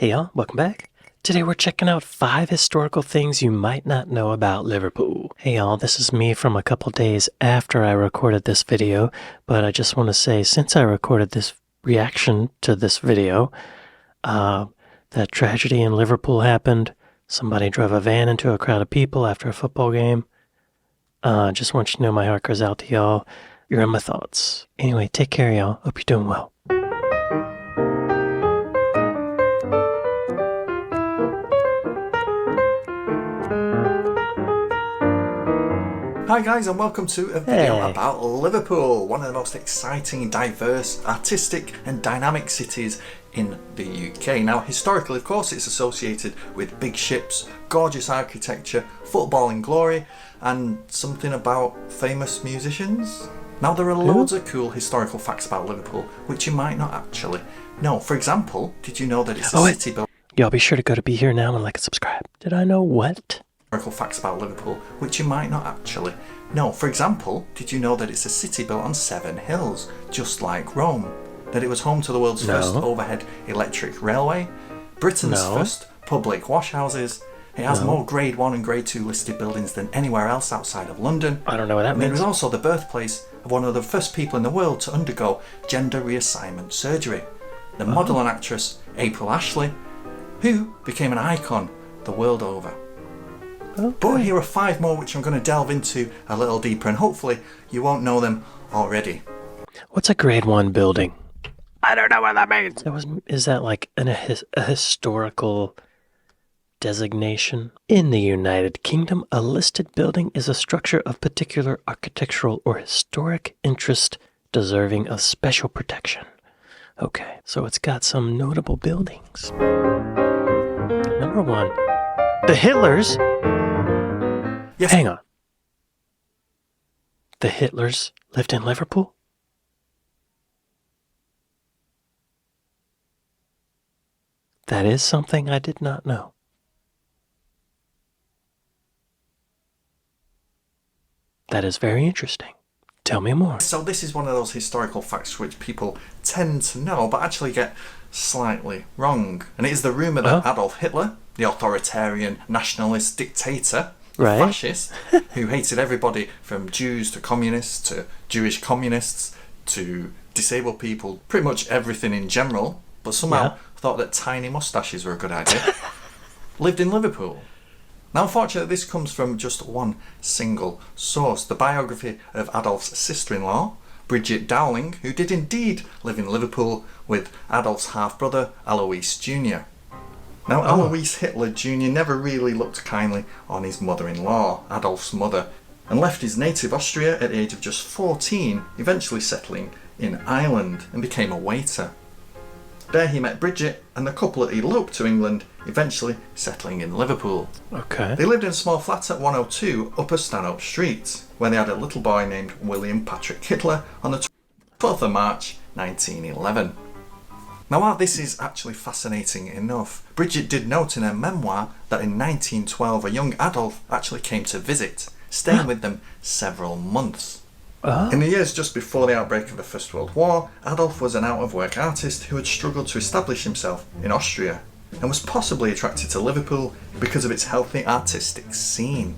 Hey y'all, welcome back. Today we're checking out 5 historical things you might not know about Liverpool. Hey y'all, this is me from a couple days after I recorded this video, but I just want to say since I recorded this reaction to this video, that tragedy in Liverpool happened. Somebody drove a van into a crowd of people after a football game. Just want you to know my heart goes out to y'all. You're in my thoughts. Anyway, take care y'all. Hope you're doing well. Hi guys, and welcome to a video about Liverpool, one of the most exciting, diverse, artistic and dynamic cities in the UK. Now historically, of course, it's associated with big ships, gorgeous architecture, football in glory and something about famous musicians. Now there are loads of cool historical facts about Liverpool which you might not actually know. For example, did you know that it's a city built... Y'all be sure to go to Be Here Now and like and subscribe. Did I know what? Facts about Liverpool which you might not actually know. For example, did you know that it's a city built on 7 hills, just like Rome? That it was home to the world's first overhead electric railway, Britain's first public washhouses. It has more Grade 1 and Grade 2 listed buildings than anywhere else outside of London. I don't know what that means. It was also the birthplace of one of the first people in the world to undergo gender reassignment surgery, the model and actress April Ashley, who became an icon the world over. Okay. But here are 5 more which I'm going to delve into a little deeper, and hopefully you won't know them already. What's a Grade 1 building? I don't know what that means. Is that like a historical designation? In the United Kingdom, a listed building is a structure of particular architectural or historic interest deserving of special protection. Okay, so it's got some notable buildings. Number 1, the Hitlers. Yes. Hang on. The Hitlers lived in Liverpool? That is something I did not know. That is very interesting. Tell me more. So this is one of those historical facts which people tend to know but actually get slightly wrong. And it is the rumour that Adolf Hitler, the authoritarian nationalist dictator, fascist, who hated everybody from Jews to communists to Jewish communists to disabled people, pretty much everything in general, but somehow thought that tiny moustaches were a good idea, lived in Liverpool. Now unfortunately this comes from just one single source, the biography of Adolf's sister-in-law, Bridget Dowling, who did indeed live in Liverpool with Adolf's half-brother Alois Jr. Now Alois Hitler Jr. never really looked kindly on his mother-in-law, Adolf's mother, and left his native Austria at the age of just 14, eventually settling in Ireland and became a waiter. There he met Bridget and the couple eloped to England, eventually settling in Liverpool. Okay. They lived in a small flat at 102 Upper Stanhope Street, where they had a little boy named William Patrick Hitler on the 12th of March 1911. Now while this is actually fascinating enough, Bridget did note in her memoir that in 1912 a young Adolf actually came to visit, staying with them several months. In the years just before the outbreak of the First World War, Adolf was an out-of-work artist who had struggled to establish himself in Austria and was possibly attracted to Liverpool because of its healthy artistic scene.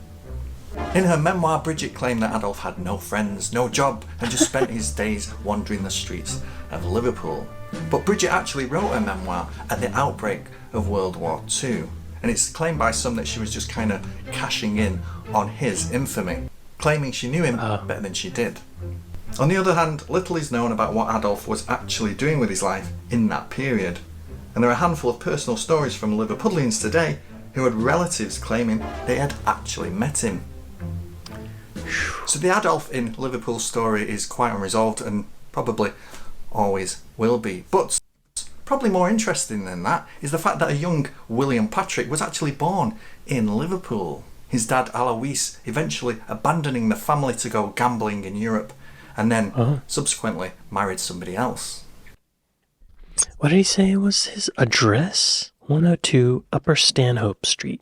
In her memoir, Bridget claimed that Adolf had no friends, no job, and just spent his days wandering the streets of Liverpool. But Bridget actually wrote her memoir at the outbreak of World War II, and it's claimed by some that she was just kind of cashing in on his infamy, claiming she knew him better than she did. On the other hand, little is known about what Adolf was actually doing with his life in that period, and there are a handful of personal stories from Liverpudlians today who had relatives claiming they had actually met him. So the Adolf in Liverpool story is quite unresolved and probably always will be. But probably more interesting than that is the fact that a young William Patrick was actually born in Liverpool. His dad Alois eventually abandoning the family to go gambling in Europe and then subsequently married somebody else. What did he say was his address? 102 Upper Stanhope Street.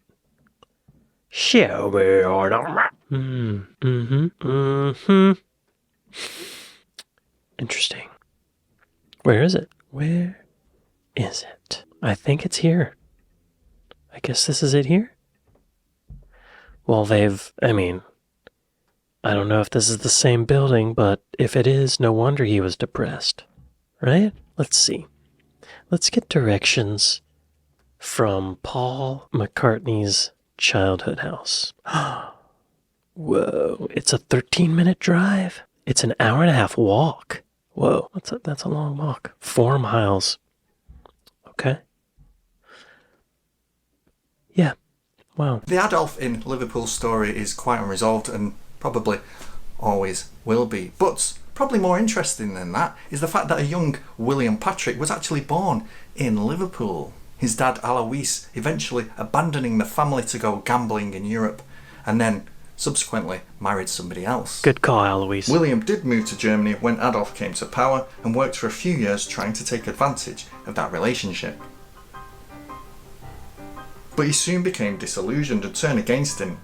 Shall we order? Interesting. Where is it? Where is it? I think it's here. I guess this is it here? Well, I don't know if this is the same building, but if it is, no wonder he was depressed. Right? Let's see. Let's get directions from Paul McCartney's childhood house. Whoa, it's a 13-minute drive. It's an hour and a half walk. Whoa, that's a long walk. 4 miles. Okay. Yeah. Wow. The Adolf in Liverpool story is quite unresolved and probably always will be. But probably more interesting than that is the fact that a young William Patrick was actually born in Liverpool. His dad Alois eventually abandoning the family to go gambling in Europe and then subsequently married somebody else. Good call, Alois. William did move to Germany when Adolf came to power and worked for a few years trying to take advantage of that relationship. But he soon became disillusioned and turned against him.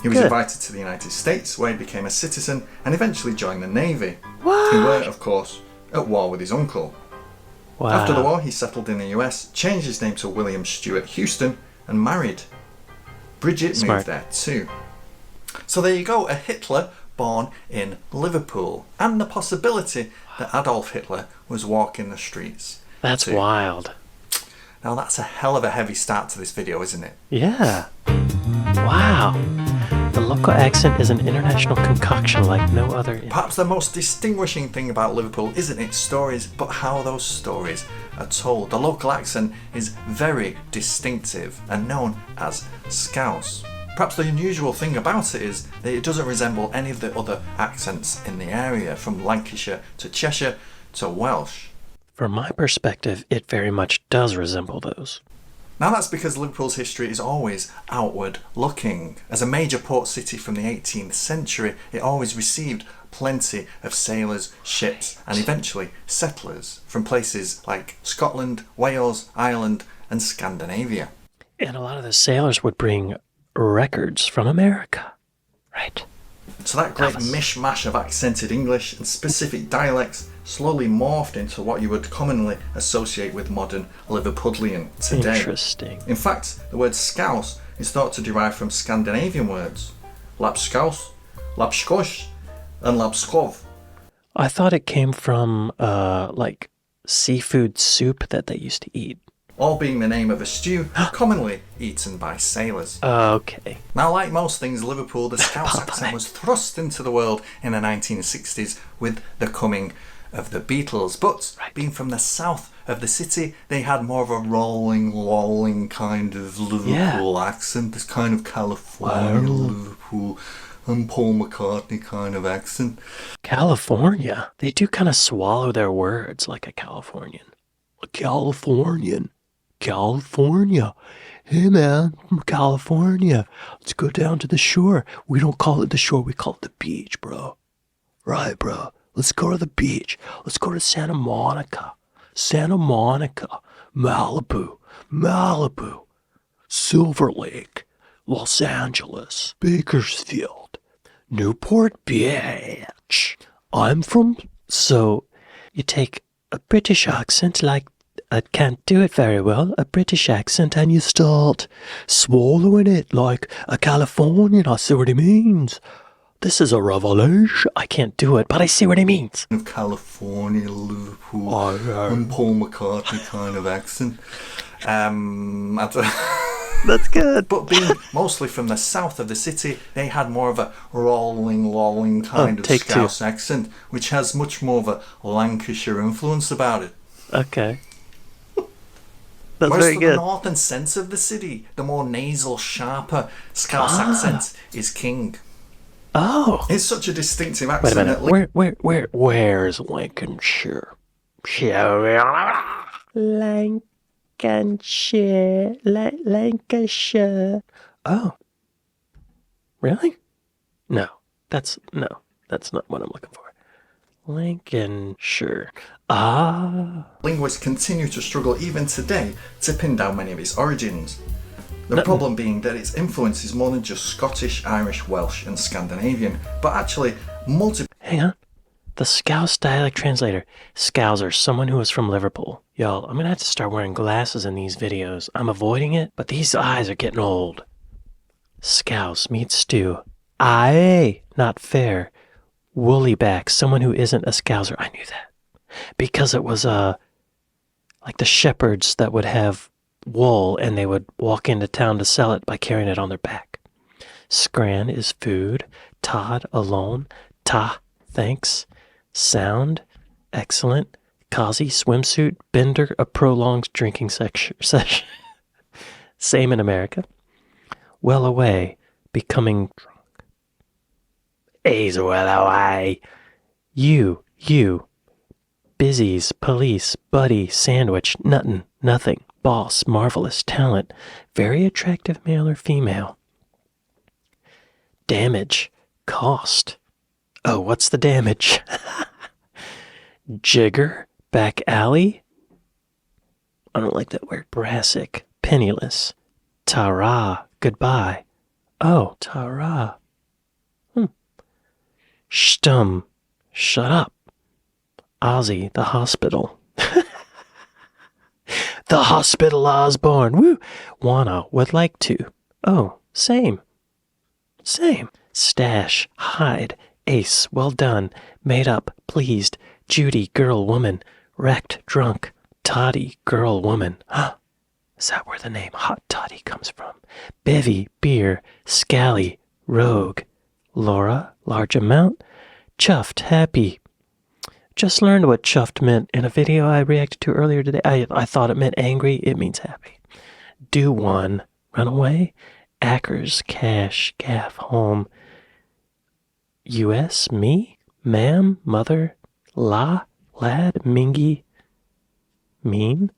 He was invited to the United States, where he became a citizen and eventually joined the Navy. What? He were, of course, at war with his uncle. Wow. After the war, he settled in the US, changed his name to William Stewart Houston, and married. Bridget moved there too. So there you go, a Hitler born in Liverpool, and the possibility that Adolf Hitler was walking the streets. That's too. wild. Now that's a hell of a heavy start to this video, isn't it? Yeah. Wow. The local accent is an international concoction like no other. Perhaps the most distinguishing thing about Liverpool isn't its stories, but how those stories are told. The local accent is very distinctive and known as Scouse. Perhaps the unusual thing about it is that it doesn't resemble any of the other accents in the area, from Lancashire to Cheshire to Welsh. From my perspective, it very much does resemble those. Now that's because Liverpool's history is always outward looking. As a major port city from the 18th century, it always received plenty of sailors, ships and eventually settlers from places like Scotland, Wales, Ireland and Scandinavia. And a lot of the sailors would bring records from America, right? So that great mishmash of accented English and specific dialects slowly morphed into what you would commonly associate with modern Liverpudlian today. Interesting. In fact, the word scouse is thought to derive from Scandinavian words lapskaus, lapskosh, and lapskov. I thought it came from, like, seafood soup that they used to eat. All being the name of a stew commonly eaten by sailors. Okay. Now, like most things Liverpool, the Scouse accent was thrust into the world in the 1960s with the coming of the Beatles. But being from the south of the city, they had more of a rolling, lolling kind of Liverpool accent. This kind of California, Liverpool, and Paul McCartney kind of accent. California? They do kind of swallow their words like a Californian. A Californian. California. Hey man, from California. Let's go down to the shore. We don't call it the shore, we call it the beach, bro. Right, bro. Let's go to the beach. Let's go to Santa Monica. Santa Monica. Malibu. Malibu. Silver Lake. Los Angeles. Bakersfield. Newport Beach. I'm from... So, you take a British accent like... I can't do it very well, a British accent, and you start swallowing it like a Californian. I see what he means. This is a revelation. I can't do it, but I see what he means. Of California, Liverpool, and Paul McCartney kind of accent. That's good. But being mostly from the south of the city, they had more of a rolling, lolling kind of Scouse accent, which has much more of a Lancashire influence about it. Okay. That's Whereas very for good. the north and centre of the city, the more nasal, sharper Scouse accent is king. Oh. It's such a distinctive Wait a accent. minute. Where's Lincolnshire? Lancashire. Oh. Really? No. That's not what I'm looking for. Lincolnshire. Ah. Linguists continue to struggle even today to pin down many of its origins. The problem being that its influence is more than just Scottish, Irish, Welsh and Scandinavian, but actually multiple... Hang on. The Scouse dialect translator. Scouser, someone who is from Liverpool. Y'all, I'm gonna have to start wearing glasses in these videos. I'm avoiding it, but these eyes are getting old. Scouse meets stew. Aye, not fair. Woollyback, someone who isn't a Scouser. I knew that. Because it was, like the shepherds that would have wool and they would walk into town to sell it by carrying it on their back. Scran is food. Todd, alone. Ta, thanks. Sound, excellent. Kazi, swimsuit. Bender, a prolonged drinking session. Same in America. Well away, becoming drunk. A's well away. You. Busies, police, buddy, sandwich, nuttin', nothing, boss, marvelous, talent, very attractive male or female. Damage, cost. Oh, what's the damage? Jigger, back alley. I don't like that word. Brassic, penniless. Tara, goodbye. Oh, Tara. Stum, shut up. Ozzy, the hospital. The hospital Osborne. Woo. Wanna, would like to. Oh, same. Stash, hide, ace, well done, made up, pleased, Judy, girl, woman, wrecked, drunk, toddy, girl, woman. Is that where the name Hot Toddy comes from? Bevy, beer, scally, rogue. Laura, large amount. Chuffed, happy. Just learned what chuffed meant in a video I reacted to earlier today. I thought it meant angry. It means happy. Do one. Run away. Ackers, cash, gaff, home. US, me, ma'am, mother, la, lad, mingy, mean,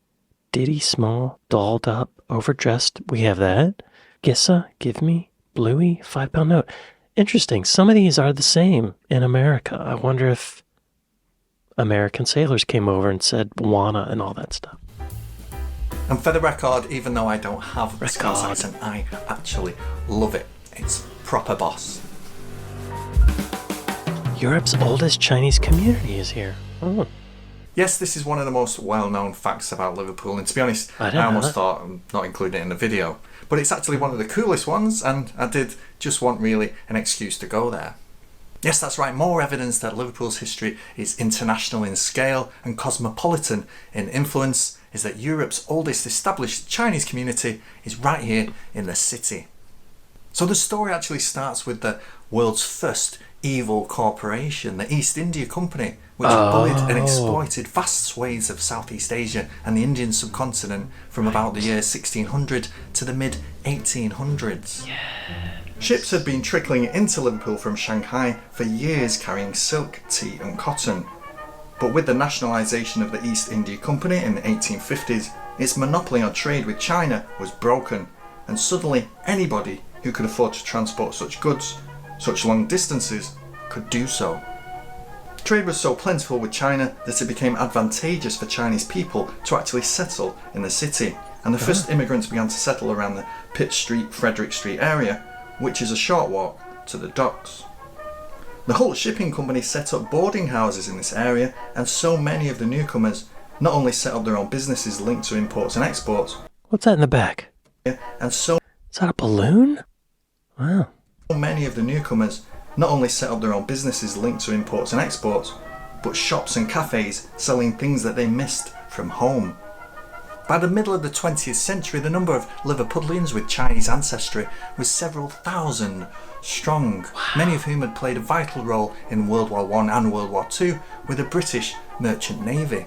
diddy, small, dolled up, overdressed. We have that. Gissa, give me, bluey, £5 note. Interesting. Some of these are the same in America. I wonder if American sailors came over and said wanna and all that stuff. And for the record, even though I don't have a Scouse accent, I actually love it. It's proper boss. Europe's oldest Chinese community is here. Oh. Yes, this is one of the most well-known facts about Liverpool, and to be honest, I almost thought I'm not including it in the video. But it's actually one of the coolest ones, and I did just want really an excuse to go there. Yes, that's right, more evidence that Liverpool's history is international in scale and cosmopolitan in influence is that Europe's oldest established Chinese community is right here in the city. So the story actually starts with the world's first evil corporation, the East India Company, which bullied and exploited vast swathes of Southeast Asia and the Indian subcontinent from about the year 1600 to the mid-1800s. Yeah. Ships had been trickling into Liverpool from Shanghai for years carrying silk, tea and cotton. But with the nationalisation of the East India Company in the 1850s, its monopoly on trade with China was broken, and suddenly anybody who could afford to transport such goods, such long distances, could do so. Trade was so plentiful with China that it became advantageous for Chinese people to actually settle in the city, and the first immigrants began to settle around the Pitt Street, Frederick Street area, which is a short walk to the docks. The Hull Shipping Company set up boarding houses in this area, and so many of the newcomers not only set up their own businesses linked to imports and exports. What's that in the back? And so is that a balloon? Wow. Many of the newcomers not only set up their own businesses linked to imports and exports, but shops and cafes selling things that they missed from home. By the middle of the 20th century, the number of Liverpudlians with Chinese ancestry was several thousand strong, many of whom had played a vital role in World War I and World War II with the British Merchant Navy.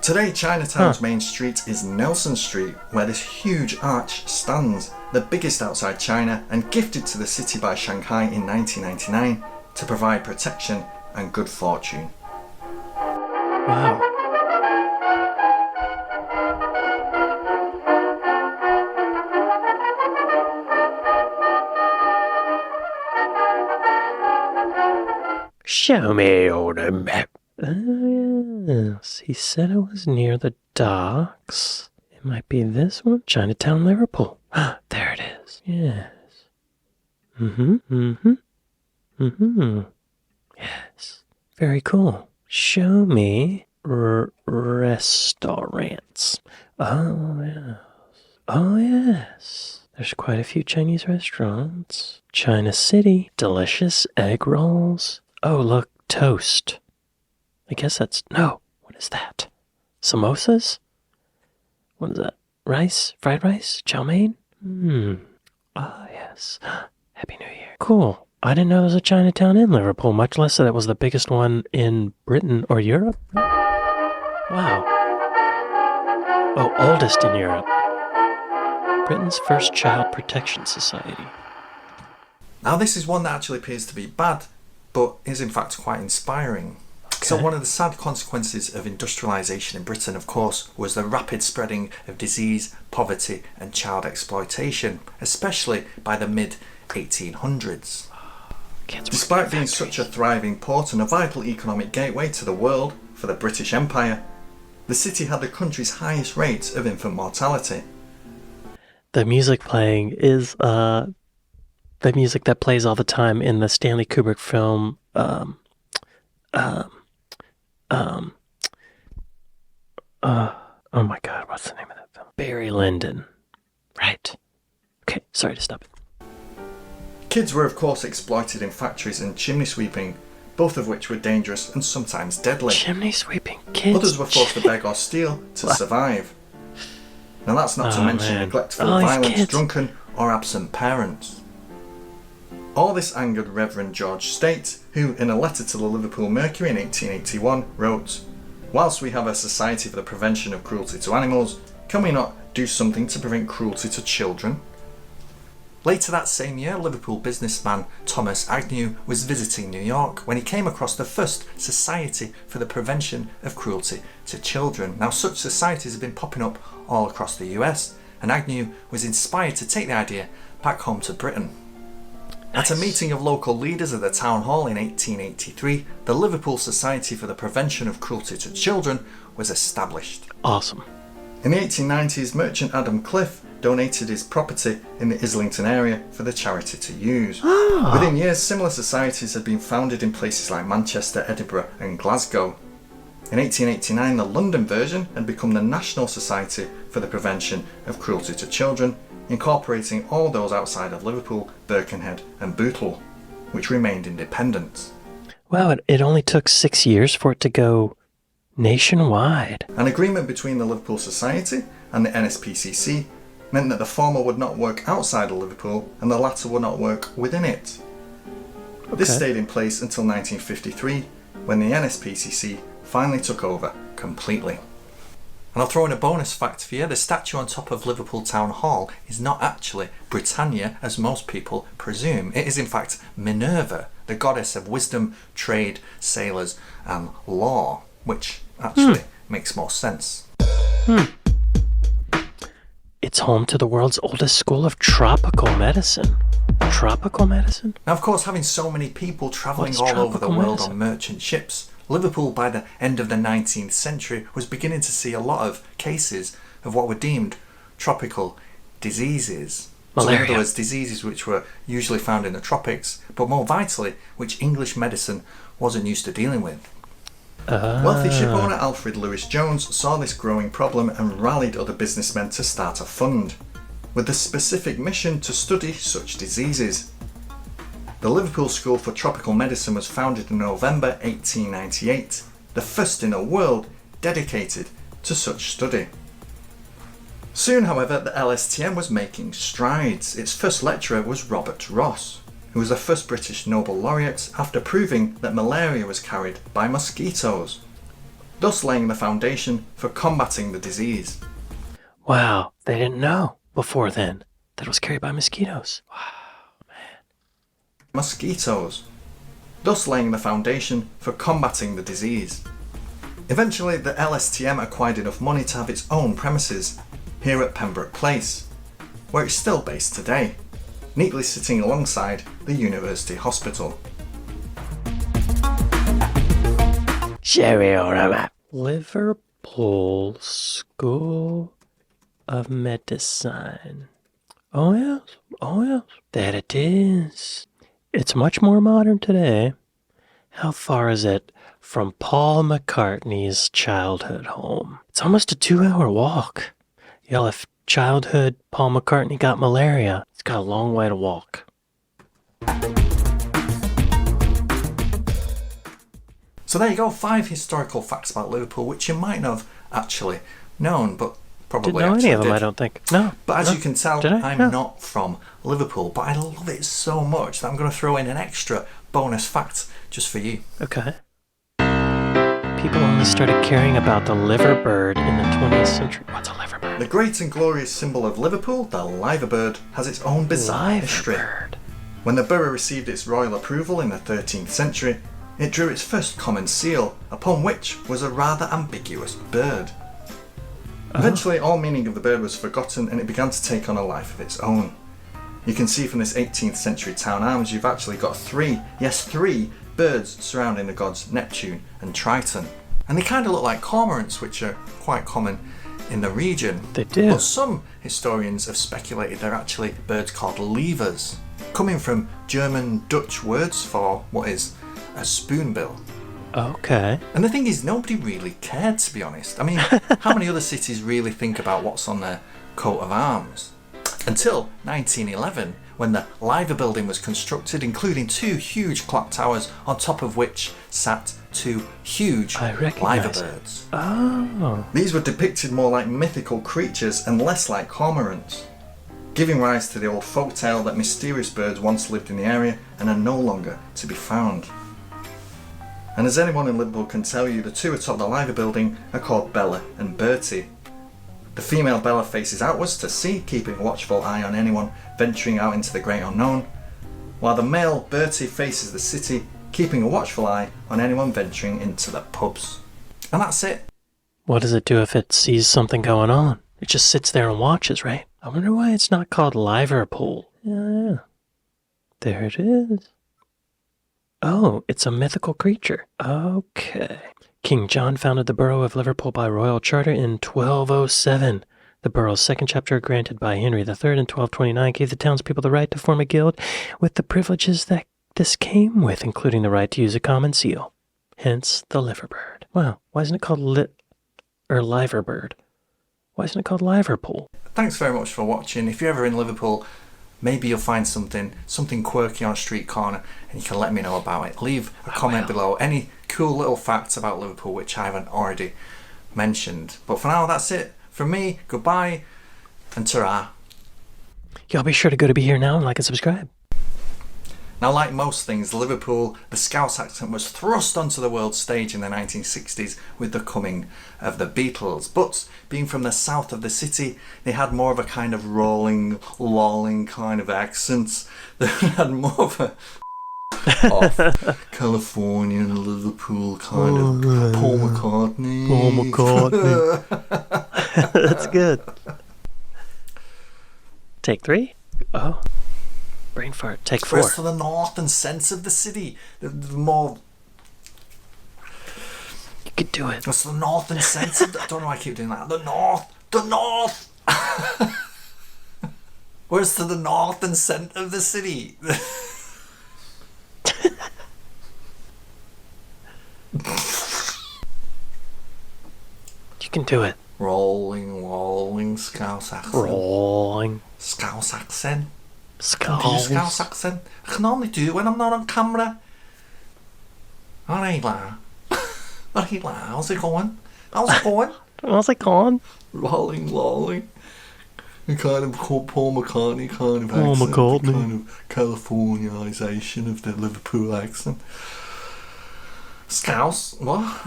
Today, Chinatown's main street is Nelson Street, where this huge arch stands, the biggest outside China and gifted to the city by Shanghai in 1999 to provide protection and good fortune. Wow. Show me on the map. Yes, he said it was near the docks. It might be this one. Chinatown, Liverpool. There it is. Yes. Yes. Very cool. Show me restaurants. Oh, yes. Oh, yes. There's quite a few Chinese restaurants. China City. Delicious egg rolls. Oh, look. Toast. I guess that's... No. What is that? Samosas? What is that? Rice? Fried rice? Chow mein? Ah, yes. Happy New Year. Cool. I didn't know there was a Chinatown in Liverpool, much less that it was the biggest one in Britain or Europe. Wow. Oh, oldest in Europe. Britain's first child protection society. Now this is one that actually appears to be bad, but is in fact quite inspiring. So one of the sad consequences of industrialisation in Britain, of course, was the rapid spreading of disease, poverty and child exploitation, especially by the mid-1800s. Despite being such a thriving port and a vital economic gateway to the world for the British Empire, the city had the country's highest rate of infant mortality. The music playing is the music that plays all the time in the Stanley Kubrick film oh my god, what's the name of that film? Barry Lyndon. Right. Okay, sorry to stop it. Kids were of course exploited in factories and chimney sweeping, both of which were dangerous and sometimes deadly. Chimney sweeping kids? Others were forced to beg or steal to survive. Now that's not to mention neglectful violence, drunken or absent parents. All this angered Reverend George State, who in a letter to the Liverpool Mercury in 1881 wrote, "Whilst we have a society for the prevention of cruelty to animals, can we not do something to prevent cruelty to children?" Later that same year, Liverpool businessman Thomas Agnew was visiting New York when he came across the first Society for the Prevention of Cruelty to Children. Now such societies have been popping up all across the US, and Agnew was inspired to take the idea back home to Britain. At a meeting of local leaders at the town hall in 1883, the Liverpool Society for the Prevention of Cruelty to Children was established. Awesome. In the 1890s, merchant Adam Cliff donated his property in the Islington area for the charity to use. Within years, similar societies had been founded in places like Manchester, Edinburgh and Glasgow. In 1889, the London version had become the National Society for the Prevention of Cruelty to Children, incorporating all those outside of Liverpool, Birkenhead and Bootle, which remained independent. Wow, it only took 6 years for it to go nationwide. An agreement between the Liverpool Society and the NSPCC meant that the former would not work outside of Liverpool and the latter would not work within it. This stayed in place until 1953, when the NSPCC finally took over completely. And I'll throw in a bonus fact for you. The statue on top of Liverpool Town Hall is not actually Britannia, as most people presume. It is in fact Minerva, the goddess of wisdom, trade, sailors and law, which actually makes more sense. It's home to the world's oldest school of tropical medicine. Tropical medicine? Now, of course, having so many people travelling all over the world on merchant ships, Liverpool, by the end of the 19th century, was beginning to see a lot of cases of what were deemed tropical diseases. Malaria. So in other words, diseases which were usually found in the tropics, but more vitally, which English medicine wasn't used to dealing with. Wealthy shipowner Alfred Lewis Jones saw this growing problem and rallied other businessmen to start a fund, with the specific mission to study such diseases. The Liverpool School for Tropical Medicine was founded in November 1898, the first in the world dedicated to such study. Soon, however, the LSTM was making strides. Its first lecturer was Robert Ross, who was the first British Nobel laureate after proving that malaria was carried by mosquitoes, thus laying the foundation for combating the disease. Wow, they didn't know before then that it was carried by mosquitoes. Wow. Mosquitoes, thus laying the foundation for combating the disease. Eventually, the LSTM acquired enough money to have its own premises here at Pembroke Place, where it's still based today, neatly sitting alongside the University Hospital. Liverpool School of Medicine. Oh yes, that it is. It's much more modern today. How far is it from Paul McCartney's childhood home? It's almost a 2-hour walk. Y'all, if childhood Paul McCartney got malaria, it's got a long way to walk. So there you go, 5 historical facts about Liverpool, which you might not have actually known, but probably Didn't know any of them, I don't think. No. But as no. you can tell, I'm not from Liverpool, but I love it so much that I'm going to throw in an extra bonus fact just for you. Okay. People only started caring about the liverbird in the 20th century. What's a liverbird? The great and glorious symbol of Liverpool, the liverbird, has its own bizarre history. When the borough received its royal approval in the 13th century, it drew its first common seal, upon which was a rather ambiguous bird. Eventually, all meaning of the bird was forgotten and it began to take on a life of its own. You can see from this 18th century town arms you've actually got 3 birds surrounding the gods Neptune and Triton. And they kind of look like cormorants, which are quite common in the region. They do. But some historians have speculated they're actually birds called levers, coming from German-Dutch words for what is a spoonbill. Okay. And the thing is, nobody really cared, to be honest. I mean, how many other cities really think about what's on their coat of arms? Until 1911, when the Liver building was constructed, including 2 huge clock towers, on top of which sat 2 huge liver birds. Oh. These were depicted more like mythical creatures and less like cormorants, giving rise to the old folktale that mysterious birds once lived in the area and are no longer to be found. And as anyone in Liverpool can tell you, the 2 atop the Liver building are called Bella and Bertie. The female Bella faces outwards to sea, keeping a watchful eye on anyone venturing out into the great unknown, while the male Bertie faces the city, keeping a watchful eye on anyone venturing into the pubs. And that's it. What does it do if it sees something going on? It just sits there and watches, right? I wonder why it's not called Liverpool. Yeah. There it is. Oh, it's a mythical creature. Okay. King John founded the borough of Liverpool by royal charter in 1207. The borough's second chapter, granted by Henry III in 1229, gave the townspeople the right to form a guild with the privileges that this came with, including the right to use a common seal. Hence the liverbird. Wow, why isn't it called liverbird? Why isn't it called Liverpool? Thanks very much for watching. If you're ever in Liverpool, maybe you'll find something quirky on a street corner and you can let me know about it. Leave a comment below. Any cool little facts about Liverpool which I haven't already mentioned. But for now, that's it. From me, goodbye and ta-ra. Y'all be sure to go to Be Here Now and like and subscribe. Now, like most things, Liverpool, the Scouse accent was thrust onto the world stage in the 1960s with the coming of the Beatles. But being from the south of the city, they had more of a kind of rolling, lolling kind of accent. They had more of a off Californian Liverpool kind of Paul McCartney. Paul McCartney. That's good. Take 3? Oh. Brain fart. Take 4. Whereas to the north and sense of the city, the more... You could do it. Whereas to the north and sense of... I don't know why I keep doing that. The north! Whereas to the north and scent of the city. You can do it. Rolling, Scouse accent. Rolling. Scouse accent. Scouse. Scouse accent. I can only do it when I'm not on camera. Alright, lad. Alright, lad. How's it going? How's it going? Rolling. A kind of Paul McCartney kind of Paul accent. McCartney. Kind of Californianisation of the Liverpool accent. Scouse? What?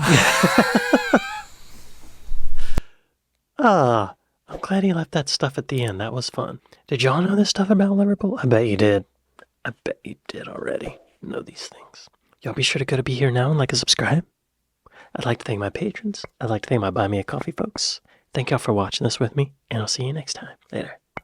I'm glad he left that stuff at the end. That was fun. Did y'all know this stuff about Liverpool? I bet you did. I bet you did already know these things. Y'all be sure to go to Be Here Now and like and subscribe. I'd like to thank my patrons. I'd like to thank my Buy Me a Coffee folks. Thank y'all for watching this with me, and I'll see you next time. Later.